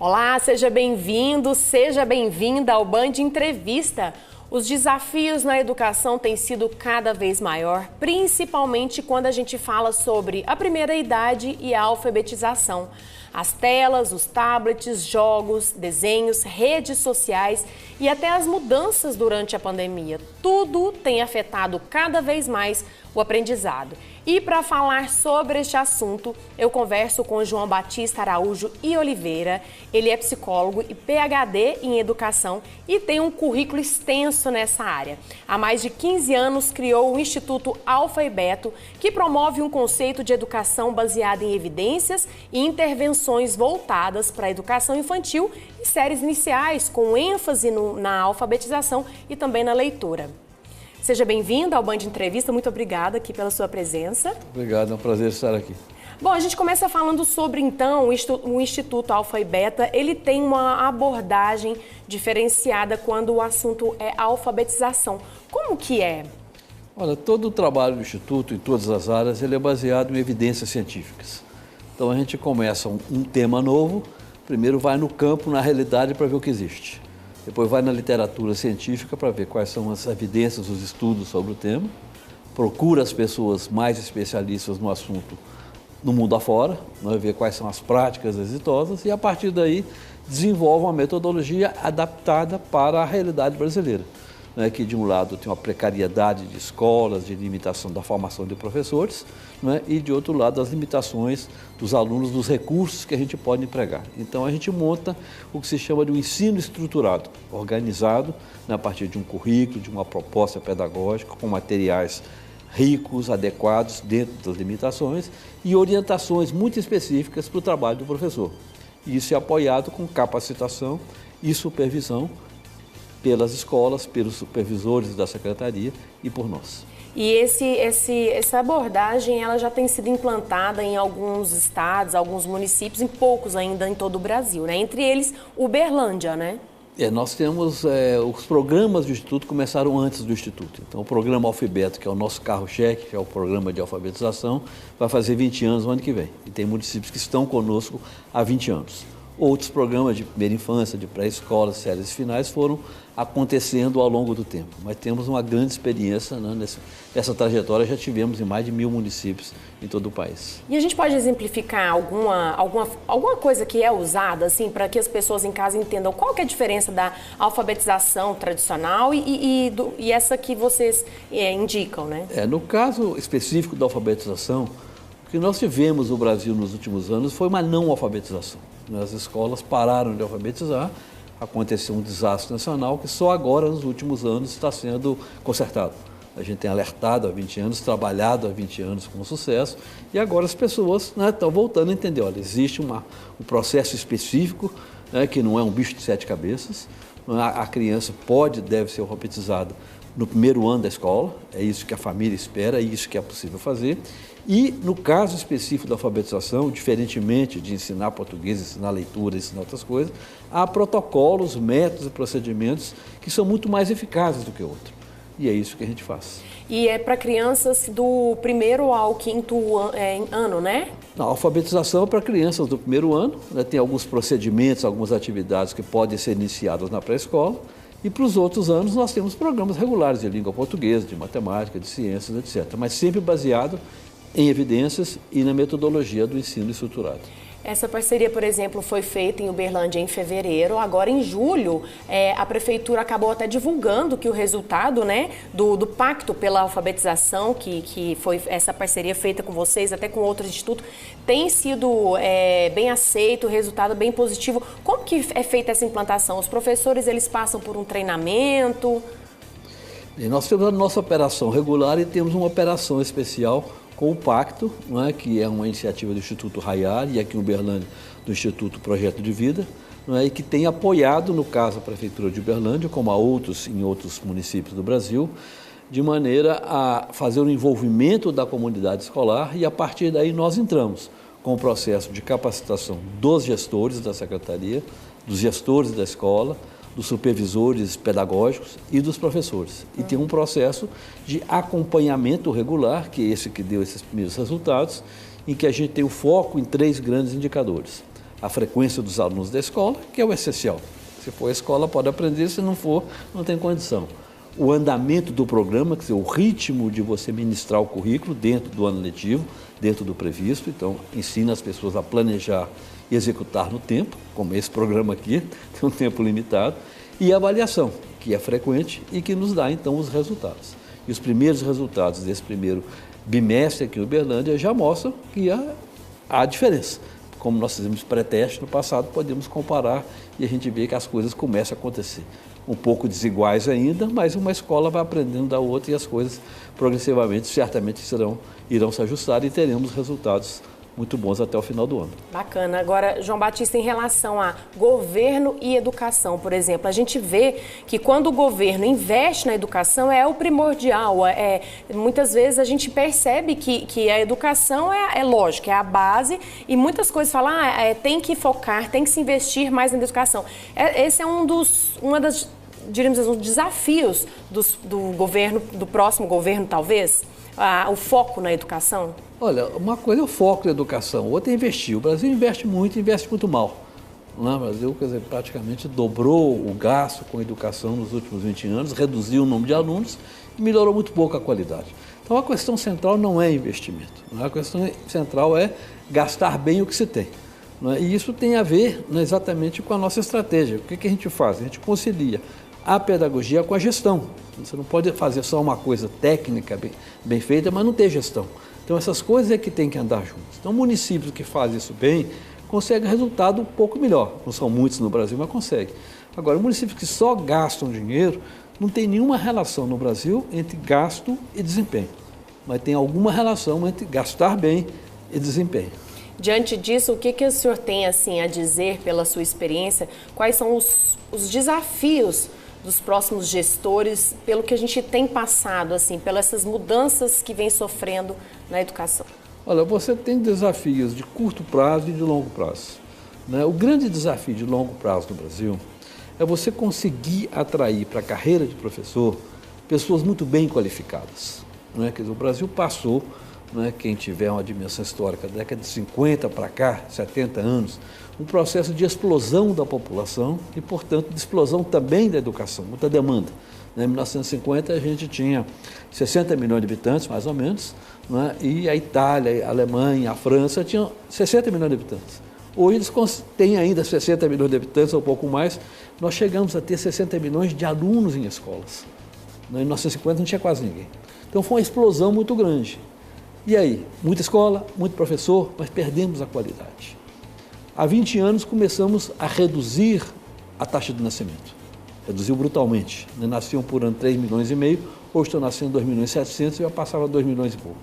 Olá, seja bem-vindo, seja bem-vinda ao Band Entrevista. Os desafios na educação têm sido cada vez maior, principalmente quando a gente fala sobre a primeira idade e a alfabetização. As telas, os tablets, jogos, desenhos, redes sociais e até as mudanças durante a pandemia. Tudo tem afetado cada vez mais o aprendizado. E para falar sobre este assunto, eu converso com João Batista Araújo e Oliveira. Ele é psicólogo e PhD em educação e tem um currículo extenso nessa área. Há mais de 15 anos criou o Instituto Alfa e Beto, que promove um conceito de educação baseado em evidências e intervenções voltadas para a educação infantil e séries iniciais, com ênfase na alfabetização e também na leitura. Seja bem-vindo ao Band Entrevista, muito obrigada aqui pela sua presença. Obrigado, é um prazer estar aqui. Bom, a gente começa falando sobre, então, o Instituto Alfa e Beta. Ele tem uma abordagem diferenciada quando o assunto é alfabetização. Como que é? Olha, todo o trabalho do Instituto, em todas as áreas, ele é baseado em evidências científicas. Então, a gente começa um tema novo, primeiro vai no campo, na realidade, para ver o que existe. Depois vai na literatura científica para ver quais são as evidências, os estudos sobre o tema. Procura as pessoas mais especialistas no assunto no mundo afora, ver quais são as práticas exitosas e, a partir daí, desenvolve uma metodologia adaptada para a realidade brasileira. Que, de um lado, tem uma precariedade de escolas, de limitação da formação de professores, e, de outro lado, as limitações dos alunos, dos recursos que a gente pode empregar. Então, a gente monta o que se chama de um ensino estruturado, organizado a partir de um currículo, de uma proposta pedagógica, com materiais ricos, adequados, dentro das limitações, e orientações muito específicas para o trabalho do professor. E isso é apoiado com capacitação e supervisão pelas escolas, pelos supervisores da secretaria e por nós. E essa abordagem ela já tem sido implantada em alguns estados, alguns municípios, em poucos ainda em todo o Brasil, né? Entre eles, Uberlândia, né? Nós temos, os programas do Instituto começaram antes do Instituto. Então, o programa Alfa e Beto, que é o nosso carro-cheque, que é o programa de alfabetização, vai fazer 20 anos no ano que vem. E tem municípios que estão conosco há 20 anos. Outros programas de primeira infância, de pré-escola, séries finais foram acontecendo ao longo do tempo. Mas temos uma grande experiência nessa trajetória, já tivemos em mais de 1000 municípios em todo o país. E a gente pode exemplificar alguma coisa que é usada, assim, para que as pessoas em casa entendam qual que é a diferença da alfabetização tradicional e essa que vocês indicam, né? No caso específico da alfabetização, o que nós tivemos no Brasil nos últimos anos foi uma não alfabetização. As escolas pararam de alfabetizar, aconteceu um desastre nacional que só agora, nos últimos anos, está sendo consertado. A gente tem alertado há 20 anos, trabalhado há 20 anos com sucesso, e agora as pessoas estão voltando a entender, olha, existe um processo específico, que não é um bicho de 7 cabeças, a criança deve ser alfabetizada no primeiro ano da escola, é isso que a família espera, é isso que é possível fazer. E, no caso específico da alfabetização, diferentemente de ensinar português, ensinar leitura, ensinar outras coisas, há protocolos, métodos e procedimentos que são muito mais eficazes do que outros. E é isso que a gente faz. E é para crianças do primeiro ao quinto ano, né? A alfabetização é para crianças do primeiro ano, tem alguns procedimentos, algumas atividades que podem ser iniciadas na pré-escola. E para os outros anos nós temos programas regulares de língua portuguesa, de matemática, de ciências, etc. Mas sempre baseado em evidências e na metodologia do ensino estruturado. Essa parceria, por exemplo, foi feita em Uberlândia em fevereiro. Agora, em julho, a prefeitura acabou até divulgando que o resultado, né, do pacto pela alfabetização, que foi essa parceria feita com vocês, até com outros institutos, tem sido bem aceito, o resultado bem positivo. Como que é feita essa implantação? Os professores, eles passam por um treinamento? E nós temos a nossa operação regular e temos uma operação especial com o Pacto, que é uma iniciativa do Instituto Raiar e aqui em Uberlândia do Instituto Projeto de Vida, e que tem apoiado, no caso, a Prefeitura de Uberlândia, como em outros municípios do Brasil, de maneira a fazer o envolvimento da comunidade escolar e, a partir daí, nós entramos com o processo de capacitação dos gestores da secretaria, dos gestores da escola, dos supervisores pedagógicos e dos professores. E tem um processo de acompanhamento regular, que é esse que deu esses primeiros resultados, em que a gente tem o foco em 3 grandes indicadores. a frequência dos alunos da escola, que é o essencial. Se for a escola, pode aprender, se não for, não tem condição. O andamento do programa, quer dizer, o ritmo de você ministrar o currículo dentro do ano letivo, dentro do previsto, então ensina as pessoas a planejar e executar no tempo, como esse programa aqui, tem um tempo limitado, e a avaliação, que é frequente e que nos dá, então, os resultados. E os primeiros resultados desse primeiro bimestre aqui em Uberlândia já mostram que há diferença. Como nós fizemos pré-teste no passado, podemos comparar e a gente vê que as coisas começam a acontecer. Um pouco desiguais ainda, mas uma escola vai aprendendo da outra e as coisas progressivamente, certamente irão se ajustar e teremos resultados muito bons até o final do ano. Bacana. Agora, João Batista, em relação a governo e educação, por exemplo, a gente vê que quando o governo investe na educação é o primordial. Muitas vezes a gente percebe que a educação é lógica, é a base, e muitas coisas falam, tem que focar, tem que se investir mais na educação. Esse é um dos desafios do governo, do próximo governo, talvez, o foco na educação. Olha, uma coisa é o foco da educação, outra é investir. O Brasil investe muito mal. O Brasil, quer dizer, praticamente dobrou o gasto com a educação nos últimos 20 anos, reduziu o número de alunos e melhorou muito pouco a qualidade. Então, a questão central não é investimento. A questão central é gastar bem o que se tem. E isso tem a ver exatamente com a nossa estratégia. O que a gente faz? A gente concilia a pedagogia com a gestão. Você não pode fazer só uma coisa técnica bem feita, mas não ter gestão. Então, essas coisas é que tem que andar juntas. Então, municípios que fazem isso bem, conseguem resultado um pouco melhor. Não são muitos no Brasil, mas conseguem. Agora, municípios que só gastam dinheiro, não tem nenhuma relação no Brasil entre gasto e desempenho. Mas tem alguma relação entre gastar bem e desempenho. Diante disso, o que o senhor tem assim, a dizer pela sua experiência? Quais são os desafios dos próximos gestores, pelo que a gente tem passado, assim, pelas essas mudanças que vem sofrendo na educação? Olha, você tem desafios de curto prazo e de longo prazo. O grande desafio de longo prazo no Brasil é você conseguir atrair para a carreira de professor pessoas muito bem qualificadas. Quer dizer, o Brasil passou, quem tiver uma dimensão histórica, da década de 50 para cá, 70 anos, um processo de explosão da população e, portanto, de explosão também da educação, muita demanda. Em 1950 a gente tinha 60 milhões de habitantes, mais ou menos, e a Itália, a Alemanha, a França tinham 60 milhões de habitantes. Hoje eles têm ainda 60 milhões de habitantes, ou um pouco mais. Nós chegamos a ter 60 milhões de alunos em escolas. Em 1950 não tinha quase ninguém. Então foi uma explosão muito grande. E aí, muita escola, muito professor, mas perdemos a qualidade. Há 20 anos começamos a reduzir a taxa de nascimento. Reduziu brutalmente. Nasciam por ano 3 milhões e meio, hoje estão nascendo 2 milhões e 700 e já passava 2 milhões e pouco.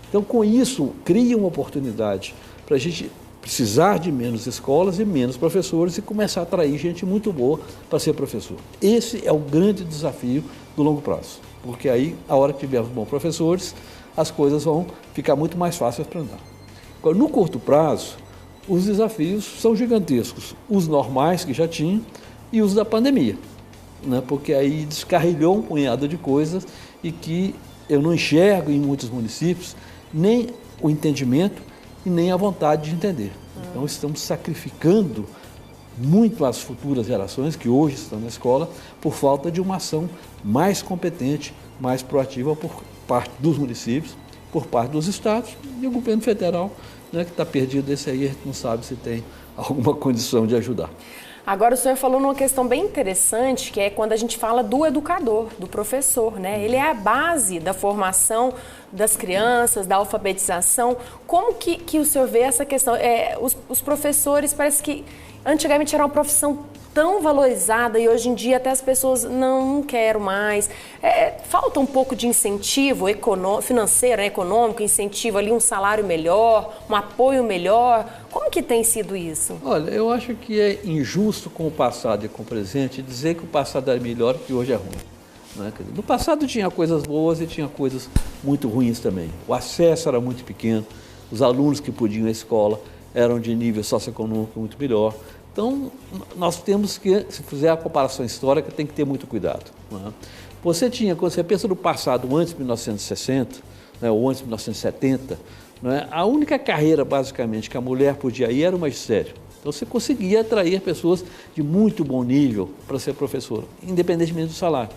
Então, com isso, cria uma oportunidade para a gente precisar de menos escolas e menos professores e começar a atrair gente muito boa para ser professor. Esse é o grande desafio do longo prazo, porque aí, a hora que tivermos bons professores, as coisas vão ficar muito mais fáceis para andar. Agora, no curto prazo, os desafios são gigantescos, os normais que já tinham e os da pandemia, porque aí descarrilhou um punhado de coisas e que eu não enxergo em muitos municípios nem o entendimento e nem a vontade de entender. Então, estamos sacrificando muito as futuras gerações que hoje estão na escola por falta de uma ação mais competente, mais proativa por parte dos municípios, por parte dos estados e o governo federal, que está perdido. Esse aí a gente não sabe se tem alguma condição de ajudar. Agora, o senhor falou numa questão bem interessante, que é quando a gente fala do educador, do professor, Ele é a base da formação das crianças, da alfabetização. Como que o senhor vê essa questão? Os professores, parece que antigamente era uma profissão tão valorizada e hoje em dia até as pessoas não querem mais. Falta um pouco de incentivo financeiro, econômico, incentivo ali, um salário melhor, um apoio melhor. Como que tem sido isso? Olha, eu acho que é injusto com o passado e com o presente dizer que o passado era melhor e que hoje é ruim. No passado tinha coisas boas e tinha coisas muito ruins também. O acesso era muito pequeno, os alunos que podiam ir à escola eram de nível socioeconômico muito melhor. Então, nós temos que, se fizer a comparação histórica, tem que ter muito cuidado. Você tinha, quando você pensa no passado, antes de 1960, ou antes de 1970, a única carreira, basicamente, que a mulher podia ir era o magistério. Então você conseguia atrair pessoas de muito bom nível para ser professora, independentemente do salário.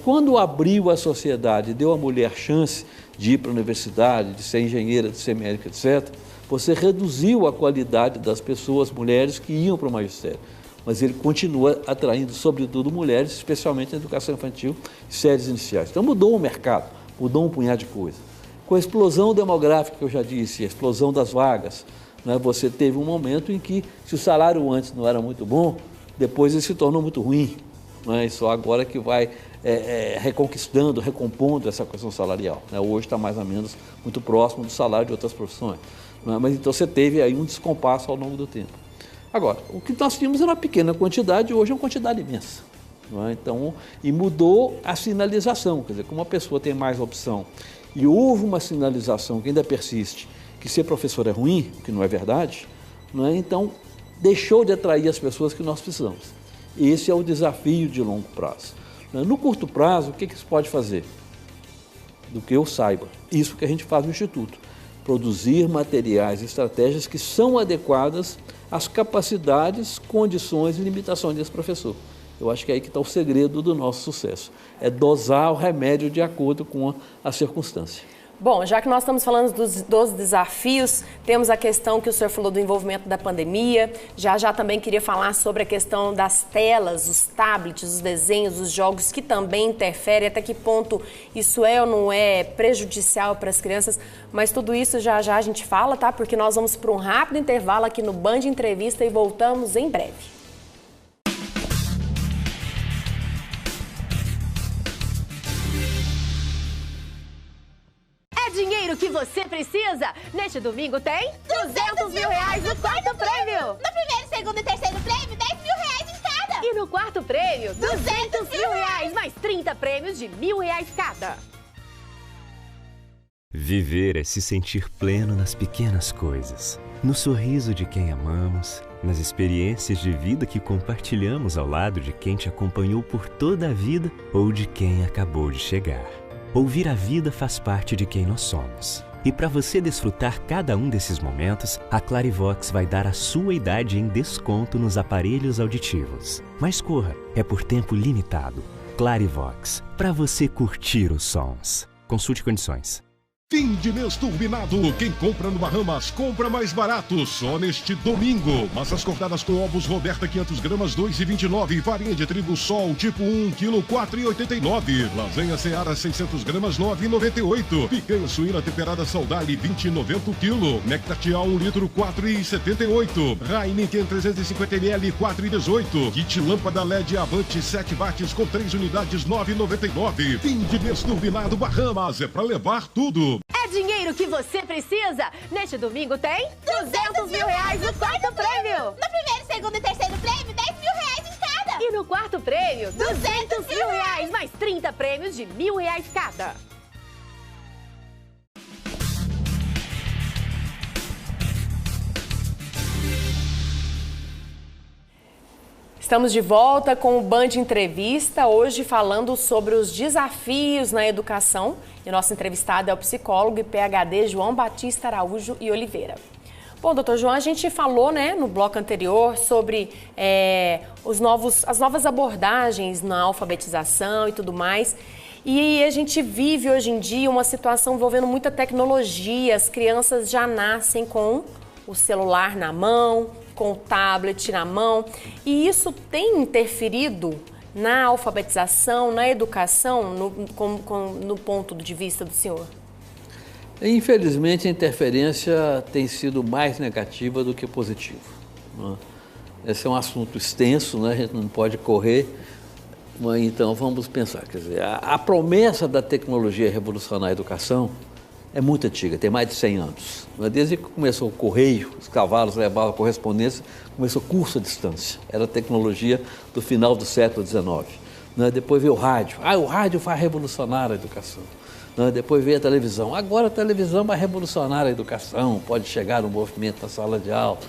Quando abriu a sociedade, deu à mulher chance de ir para a universidade, de ser engenheira, de ser médica, etc., você reduziu a qualidade das pessoas, mulheres, que iam para o magistério. Mas ele continua atraindo, sobretudo, mulheres, especialmente na educação infantil e séries iniciais. Então mudou o mercado, mudou um punhado de coisa. Com a explosão demográfica, que eu já disse, a explosão das vagas, você teve um momento em que, se o salário antes não era muito bom, depois ele se tornou muito ruim. E só agora que vai reconquistando, recompondo essa questão salarial. Hoje está mais ou menos muito próximo do salário de outras profissões. Mas então você teve aí um descompasso ao longo do tempo. Agora, o que nós tínhamos era uma pequena quantidade, hoje é uma quantidade imensa. Então, e mudou a sinalização, quer dizer, como a pessoa tem mais opção e houve uma sinalização que ainda persiste, que ser professor é ruim, o que não é verdade, então deixou de atrair as pessoas que nós precisamos. Esse é o desafio de longo prazo. No curto prazo, o que se pode fazer? Do que eu saiba, isso que a gente faz no Instituto, produzir materiais e estratégias que são adequadas às capacidades, condições e limitações desse professor. Eu acho que é aí que está o segredo do nosso sucesso, é dosar o remédio de acordo com a circunstância. Bom, já que nós estamos falando dos desafios, temos a questão que o senhor falou do envolvimento da pandemia, já também queria falar sobre a questão das telas, os tablets, os desenhos, os jogos, que também interferem, até que ponto isso é ou não é prejudicial para as crianças, mas tudo isso já a gente fala, tá? Porque nós vamos para um rápido intervalo aqui no Band Entrevista e voltamos em breve. Dinheiro que você precisa? Neste domingo tem 200 mil reais no quarto prêmio. No primeiro, segundo e terceiro prêmio, 10 mil reais em cada. E no quarto prêmio, 200 mil reais, mais 30 prêmios de R$1.000 cada. Viver é se sentir pleno nas pequenas coisas, no sorriso de quem amamos, nas experiências de vida que compartilhamos ao lado de quem te acompanhou por toda a vida ou de quem acabou de chegar. Ouvir a vida faz parte de quem nós somos. E para você desfrutar cada um desses momentos, a Clarivox vai dar a sua idade em desconto nos aparelhos auditivos. Mas corra, é por tempo limitado. Clarivox, para você curtir os sons. Consulte condições. Fim de mês turbinado. Quem compra no Bahamas, compra mais barato. Só neste domingo. Massas cortadas com ovos Roberta 500 gramas, 2,29. Farinha de trigo Sol, tipo 1 kg, 4,89. Lasanha Seara 600 gramas, 9,98. Picanha suína temperada Saudade, 20,90 kg. Nectatia 1 litro, 4,78. Heineken 350 ml, 4,18. Kit lâmpada LED Avante 7 watts com 3 unidades, 9,99. Fim de mês turbinado Bahamas. É pra levar tudo. É dinheiro que você precisa? Neste domingo tem 200 mil reais no quarto prêmio. No primeiro, segundo e terceiro prêmio, 10 mil reais em cada. E no quarto prêmio, 200 mil reais, mais 30 prêmios de R$1.000 cada. Estamos de volta com o Band Entrevista, hoje falando sobre os desafios na educação. E nosso entrevistado é o psicólogo e PhD João Batista Araújo e Oliveira. Bom, doutor João, a gente falou, no bloco anterior sobre as novas abordagens na alfabetização e tudo mais. E a gente vive hoje em dia uma situação envolvendo muita tecnologia. As crianças já nascem com o celular na mão, com o tablet na mão, e isso tem interferido na alfabetização, na educação, no ponto de vista do senhor? Infelizmente, a interferência tem sido mais negativa do que positiva. Esse é um assunto extenso, a gente não pode correr, mas então vamos pensar. Quer dizer, a promessa da tecnologia revolucionar a educação é muito antiga, tem mais de 100 anos. Desde que começou o correio, os cavalos levavam a correspondência, começou curso à distância. Era a tecnologia do final do século XIX. Depois veio o rádio. O rádio vai revolucionar a educação. Depois veio a televisão. Agora a televisão vai revolucionar a educação, pode chegar no movimento na sala de aula.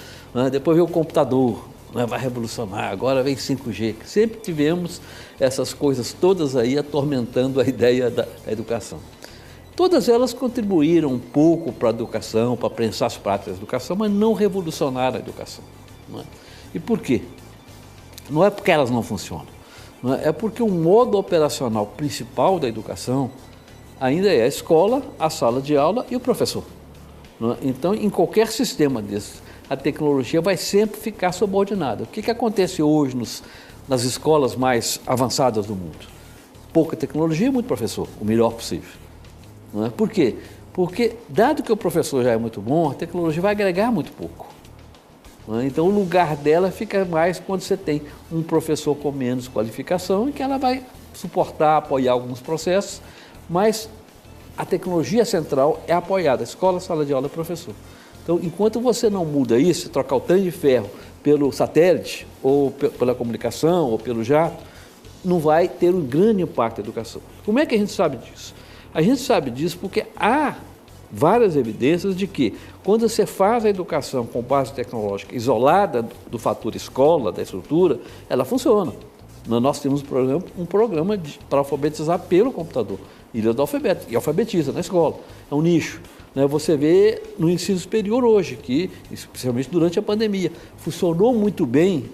Depois veio o computador, vai revolucionar. Agora vem 5G. Sempre tivemos essas coisas todas aí atormentando a ideia da educação. Todas elas contribuíram um pouco para a educação, para pensar as práticas da educação, mas não revolucionaram a educação. Não é? E por quê? Não é porque elas não funcionam, não é? É porque o modo operacional principal da educação ainda é a escola, a sala de aula e o professor. Não é? Então, em qualquer sistema desse, a tecnologia vai sempre ficar subordinada. O que acontece hoje nas escolas mais avançadas do mundo? Pouca tecnologia e muito professor, o melhor possível. Não é? Por quê? Porque, dado que o professor já é muito bom, a tecnologia vai agregar muito pouco. Não é? Então, o lugar dela fica mais quando você tem um professor com menos qualificação e que ela vai suportar, apoiar alguns processos, mas a tecnologia central é apoiada, escola, sala de aula e professor. Então, enquanto você não muda isso, trocar o trem de ferro pelo satélite, ou pela comunicação, ou pelo jato, não vai ter um grande impacto na educação. Como é que a gente sabe disso? A gente sabe disso porque há várias evidências de que, quando você faz a educação com base tecnológica isolada do fator escola, da estrutura, ela funciona. Nós temos um programa para alfabetizar pelo computador, Ilha do Alfabeto, e alfabetiza na escola. É um nicho. Você vê no ensino superior hoje, que, especialmente durante a pandemia, funcionou muito bem,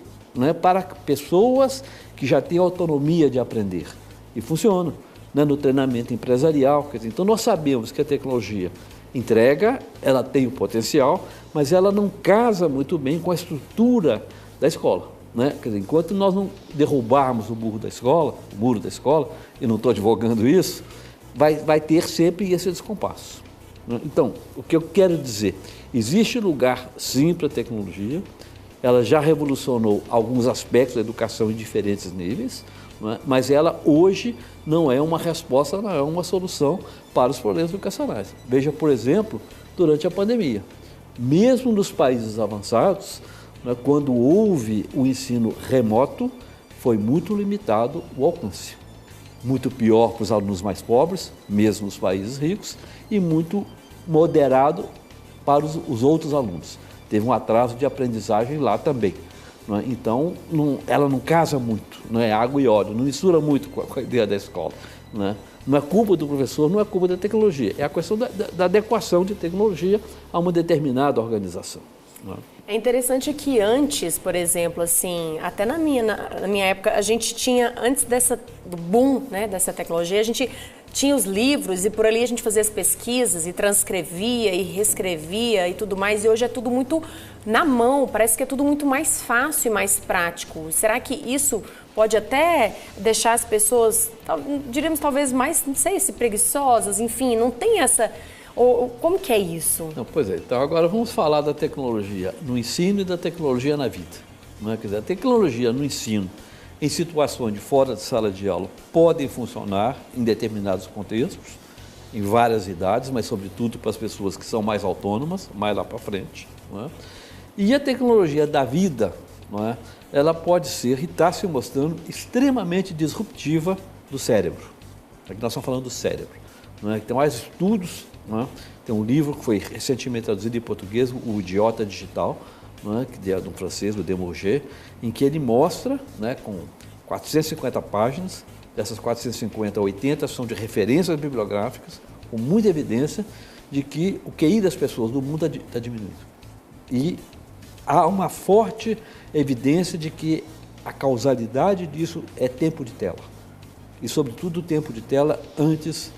para pessoas que já têm autonomia de aprender. E funciona, no treinamento empresarial. Então, nós sabemos que a tecnologia entrega, ela tem o potencial, mas ela não casa muito bem com a estrutura da escola. Enquanto nós não derrubarmos o muro da escola, e não estou advogando isso, vai ter sempre esse descompasso. Então, o que eu quero dizer, existe lugar sim para a tecnologia, ela já revolucionou alguns aspectos da educação em diferentes níveis, mas ela hoje não é uma resposta, não é uma solução para os problemas educacionais. Veja, por exemplo, durante a pandemia, mesmo nos países avançados, quando houve o ensino remoto, foi muito limitado o alcance. Muito pior para os alunos mais pobres, mesmo nos países ricos, e muito moderado para os outros alunos. Teve um atraso de aprendizagem lá também. Então, ela não casa muito, não é água e óleo, não mistura muito com a ideia da escola. Não é culpa do professor, não é culpa da tecnologia, é a questão da adequação de tecnologia a uma determinada organização. É interessante que antes, por exemplo, assim, até na minha época, a gente tinha, antes do boom, dessa tecnologia, a gente tinha os livros e por ali a gente fazia as pesquisas e transcrevia e reescrevia e tudo mais, e hoje é tudo muito na mão, parece que é tudo muito mais fácil e mais prático. Será que isso pode até deixar as pessoas, diríamos talvez mais, não sei se preguiçosas, enfim, não tem essa... Como que é isso? Não, pois é, então agora vamos falar da tecnologia no ensino e da tecnologia na vida. Quer dizer, a tecnologia no ensino, em situações de fora de sala de aula, podem funcionar em determinados contextos, em várias idades, mas sobretudo para as pessoas que são mais autônomas, mais lá para frente. E a tecnologia da vida, ela pode ser e está se mostrando extremamente disruptiva do cérebro. Aqui nós estamos falando do cérebro. Tem mais estudos. Tem um livro que foi recentemente traduzido em português, O Idiota Digital, que é de um francês, o Desmourget, em que ele mostra, com 450 páginas, dessas 450, 80 são de referências bibliográficas, com muita evidência de que o QI das pessoas do mundo está diminuindo. E há uma forte evidência de que a causalidade disso é tempo de tela. E, sobretudo, o tempo de tela antes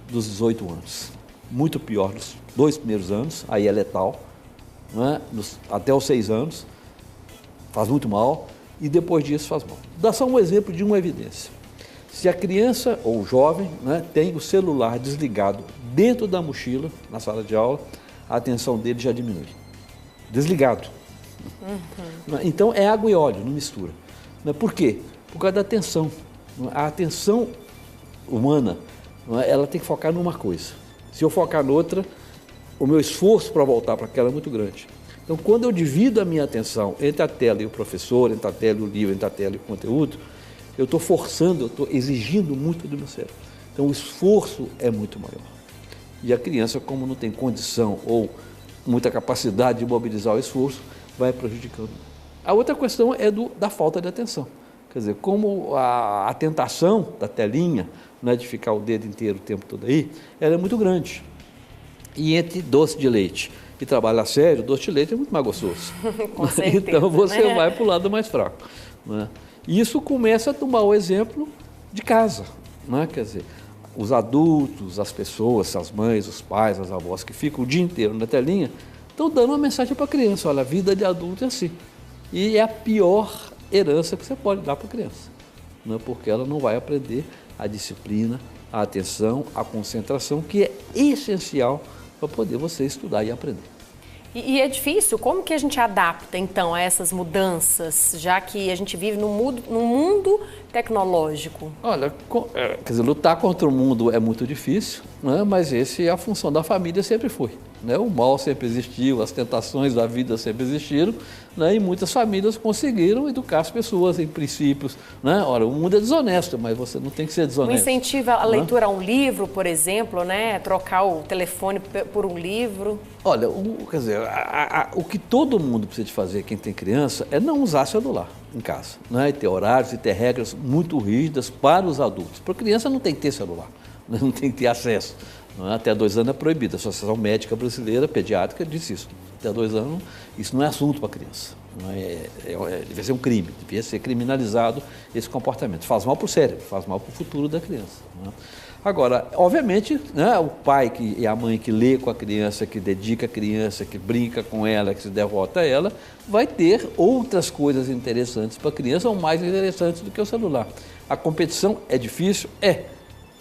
dos 18 anos. Muito pior nos 2 primeiros anos, aí é letal, até os 6 anos, faz muito mal, e depois disso faz mal. Dá só um exemplo de uma evidência. Se a criança ou o jovem tem o celular desligado dentro da mochila, na sala de aula, a atenção dele já diminui. Desligado. Então é água e óleo, não mistura. Por quê? Por causa da atenção. A atenção humana, ela tem que focar numa coisa. Se eu focar noutra, o meu esforço para voltar para aquela é muito grande. Então, quando eu divido a minha atenção entre a tela e o professor, entre a tela e o livro, entre a tela e o conteúdo, eu estou forçando, eu estou exigindo muito do meu cérebro. Então, o esforço é muito maior. E a criança, como não tem condição ou muita capacidade de mobilizar o esforço, vai prejudicando. A outra questão é da falta de atenção. Quer dizer, como a tentação da telinha, de ficar o dedo inteiro o tempo todo aí, ela é muito grande. E entre doce de leite e trabalhar sério, doce de leite é muito mais gostoso. Com certeza, então você né? vai para o lado mais fraco. Né? E isso começa a tomar o exemplo de casa. Né? Quer dizer, os adultos, as pessoas, as mães, os pais, as avós que ficam o dia inteiro na telinha, estão dando uma mensagem para a criança: olha, a vida de adulto é assim. E é a pior herança que você pode dar para a criança, né? Porque ela não vai aprender a disciplina, a atenção, a concentração, que é essencial para poder você estudar e aprender. E é difícil, como que a gente adapta então a essas mudanças, já que a gente vive num mundo tecnológico? Olha, quer dizer, lutar contra o mundo é muito difícil, né? Mas essa é a função da família, sempre foi. Né? O mal sempre existiu, as tentações da vida sempre existiram, né? E muitas famílias conseguiram educar as pessoas em princípios. Né? Ora, o mundo é desonesto, mas você não tem que ser desonesto. Incentiva a leitura a um livro, por exemplo, né? Trocar o telefone por um livro. Olha, quer dizer, o que todo mundo precisa de fazer, quem tem criança, é não usar celular em casa, né? E ter horários e ter regras muito rígidas para os adultos. Para a criança não tem que ter celular, né? Não tem que ter acesso. Né? Até 2 anos é proibido. A Associação Médica Brasileira Pediátrica disse isso. Até 2 anos, isso não é assunto para a criança. Devia ser um crime, devia ser criminalizado esse comportamento. Faz mal para o cérebro, faz mal para o futuro da criança. Né? Agora, obviamente, né, o pai e a mãe que lê com a criança, que dedica a criança, que brinca com ela, que se devota a ela, vai ter outras coisas interessantes para a criança, ou mais interessantes do que o celular. A competição é difícil? É,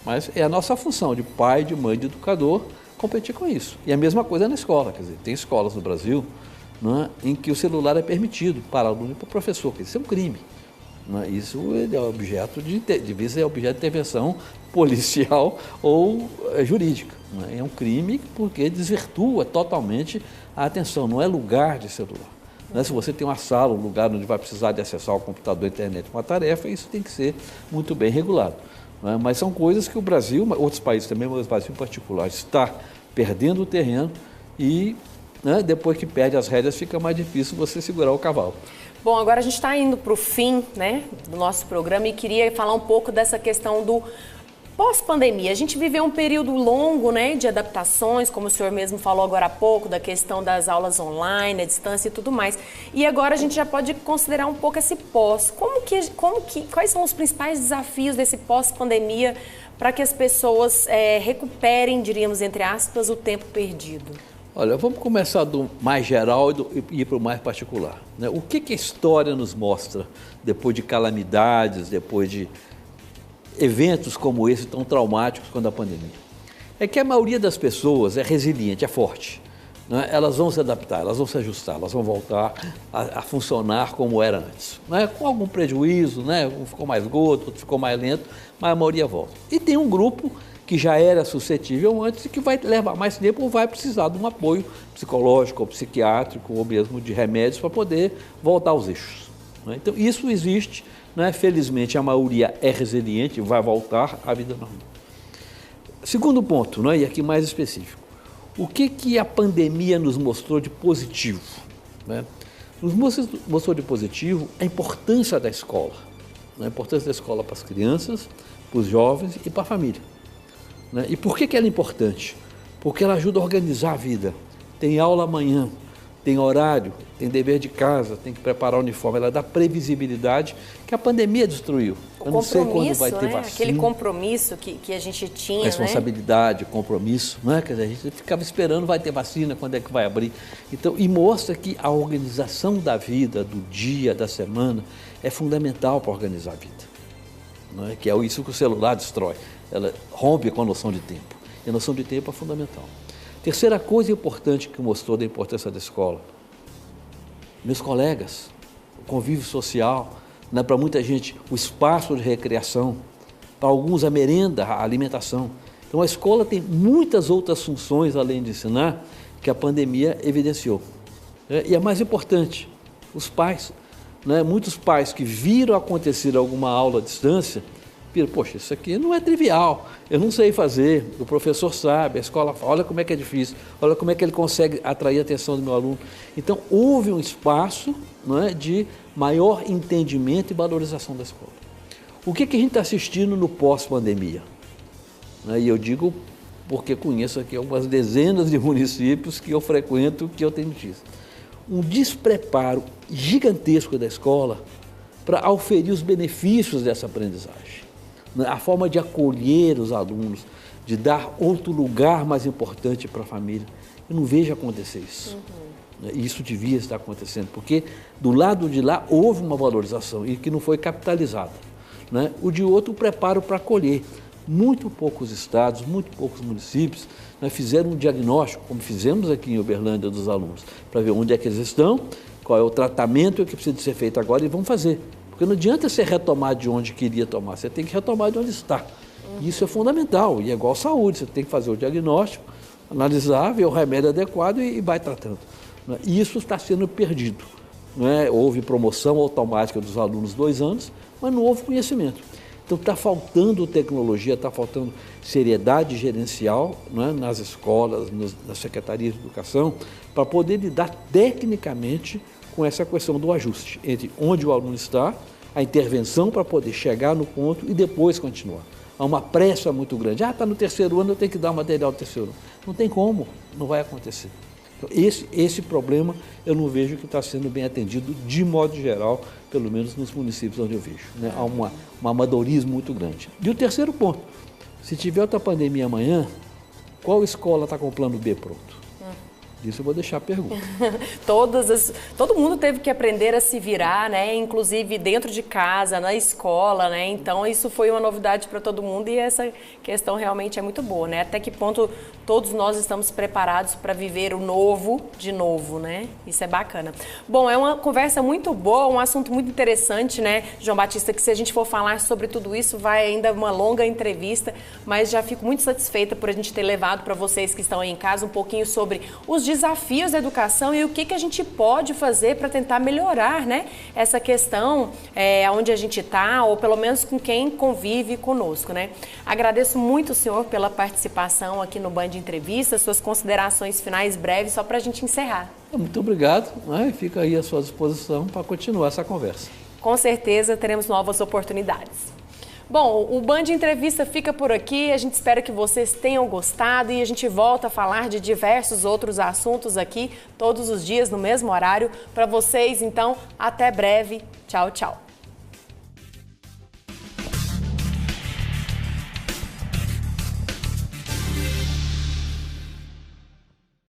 mas é a nossa função de pai, de mãe, de educador, competir com isso. E a mesma coisa na escola, quer dizer, tem escolas no Brasil, né, em que o celular é permitido para aluno e para professor, que isso é um crime. Isso é objeto devia ser objeto de intervenção policial ou jurídica. É um crime porque desvirtua totalmente a atenção, não é lugar de celular. Se você tem uma sala, um lugar onde vai precisar de acessar o computador, a internet, uma tarefa, isso tem que ser muito bem regulado. Mas são coisas que o Brasil, outros países também, mas o Brasil em particular, está perdendo o terreno e depois que perde as rédeas fica mais difícil você segurar o cavalo. Bom, agora a gente está indo para o fim, né, do nosso programa e queria falar um pouco dessa questão do pós-pandemia. A gente viveu um período longo, né, de adaptações, como o senhor mesmo falou agora há pouco, da questão das aulas online, a distância e tudo mais. E agora a gente já pode considerar um pouco esse pós. Quais são os principais desafios desse pós-pandemia para que as pessoas recuperem, diríamos, entre aspas, o tempo perdido? Olha, vamos começar do mais geral e ir para o mais particular. Né? O que a história nos mostra depois de calamidades, depois de eventos como esse tão traumáticos quanto a pandemia? É que a maioria das pessoas é resiliente, é forte. Né? Elas vão se adaptar, elas vão se ajustar, elas vão voltar a funcionar como era antes. Né? Com algum prejuízo, né? Um ficou mais gordo, outro ficou mais lento, mas a maioria volta. E tem um grupo que já era suscetível antes e que vai levar mais tempo ou vai precisar de um apoio psicológico ou psiquiátrico ou mesmo de remédios para poder voltar aos eixos. Né? Então, isso existe, né? Felizmente a maioria é resiliente e vai voltar à vida normal. Segundo ponto, né? E aqui mais específico, o que a pandemia nos mostrou de positivo? Né? Nos mostrou de positivo a importância da escola, né? A importância da escola para as crianças, para os jovens e para a família. Né? E por que ela é importante? Porque ela ajuda a organizar a vida. Tem aula amanhã, tem horário, tem dever de casa, tem que preparar o uniforme. Ela dá previsibilidade que a pandemia destruiu. Eu não sei quando vai ter vacina. Aquele compromisso que a gente tinha, responsabilidade, né? Compromisso. Né? Quer dizer, a gente ficava esperando, vai ter vacina, quando é que vai abrir. Então, e mostra que a organização da vida, do dia, da semana, é fundamental para organizar a vida. Não é? Que é isso que o celular destrói. Ela rompe com a noção de tempo. E a noção de tempo é fundamental. Terceira coisa importante que mostrou da importância da escola. Meus colegas, o convívio social, né, para muita gente o espaço de recreação, para alguns a merenda, a alimentação. Então a escola tem muitas outras funções além de ensinar que a pandemia evidenciou. E a mais importante, os pais. Né, muitos pais que viram acontecer alguma aula à distância, poxa, isso aqui não é trivial, eu não sei fazer, o professor sabe, a escola fala, olha como é que é difícil, olha como é que ele consegue atrair a atenção do meu aluno. Então, houve um espaço, não é, de maior entendimento e valorização da escola. O que a gente está assistindo no pós-pandemia? E eu digo porque conheço aqui algumas dezenas de municípios que eu frequento, que eu tenho notícia. Um despreparo gigantesco da escola para auferir os benefícios dessa aprendizagem. A forma de acolher os alunos, de dar outro lugar mais importante para a família. Eu não vejo acontecer isso. Isso devia estar acontecendo, porque do lado de lá houve uma valorização e que não foi capitalizada. Né? O de outro, o preparo para acolher. Muito poucos estados, muito poucos municípios fizeram um diagnóstico, como fizemos aqui em Uberlândia, dos alunos, para ver onde é que eles estão, qual é o tratamento que precisa ser feito agora e vão fazer. Porque não adianta você retomar de onde queria tomar, você tem que retomar de onde está. Isso é fundamental, e é igual saúde, você tem que fazer o diagnóstico, analisar, ver o remédio adequado e vai tratando. E isso está sendo perdido. Houve promoção automática dos alunos 2 anos, mas não houve conhecimento. Então está faltando tecnologia, está faltando seriedade gerencial nas escolas, nas secretarias de educação, para poder lidar tecnicamente com essa questão do ajuste entre onde o aluno está, a intervenção para poder chegar no ponto e depois continuar. Há uma pressa muito grande. Está no 3º ano, eu tenho que dar o material do 3º ano. Não tem como, não vai acontecer. Então, esse problema eu não vejo que está sendo bem atendido de modo geral, pelo menos nos municípios onde eu vejo. Há um amadorismo muito grande. E o 3º ponto, se tiver outra pandemia amanhã, qual escola está com o plano B pronto? Isso eu vou deixar a pergunta. Todo mundo teve que aprender a se virar, inclusive dentro de casa, na escola, Então isso foi uma novidade para todo mundo e essa questão realmente é muito boa, Até que ponto todos nós estamos preparados para viver o novo de novo, Isso é bacana. Bom, é uma conversa muito boa, um assunto muito interessante, João Batista, que se a gente for falar sobre tudo isso, vai ainda uma longa entrevista, mas já fico muito satisfeita por a gente ter levado para vocês que estão aí em casa um pouquinho sobre os desafios da educação e o que a gente pode fazer para tentar melhorar, essa questão onde a gente está, ou pelo menos com quem convive conosco, Agradeço muito o senhor pela participação aqui no Band Entrevista, suas considerações finais breves, só para a gente encerrar. Muito obrigado, fica aí à sua disposição para continuar essa conversa. Com certeza teremos novas oportunidades. Bom, o Band Entrevista fica por aqui, a gente espera que vocês tenham gostado e a gente volta a falar de diversos outros assuntos aqui todos os dias no mesmo horário para vocês, então até breve, tchau, tchau.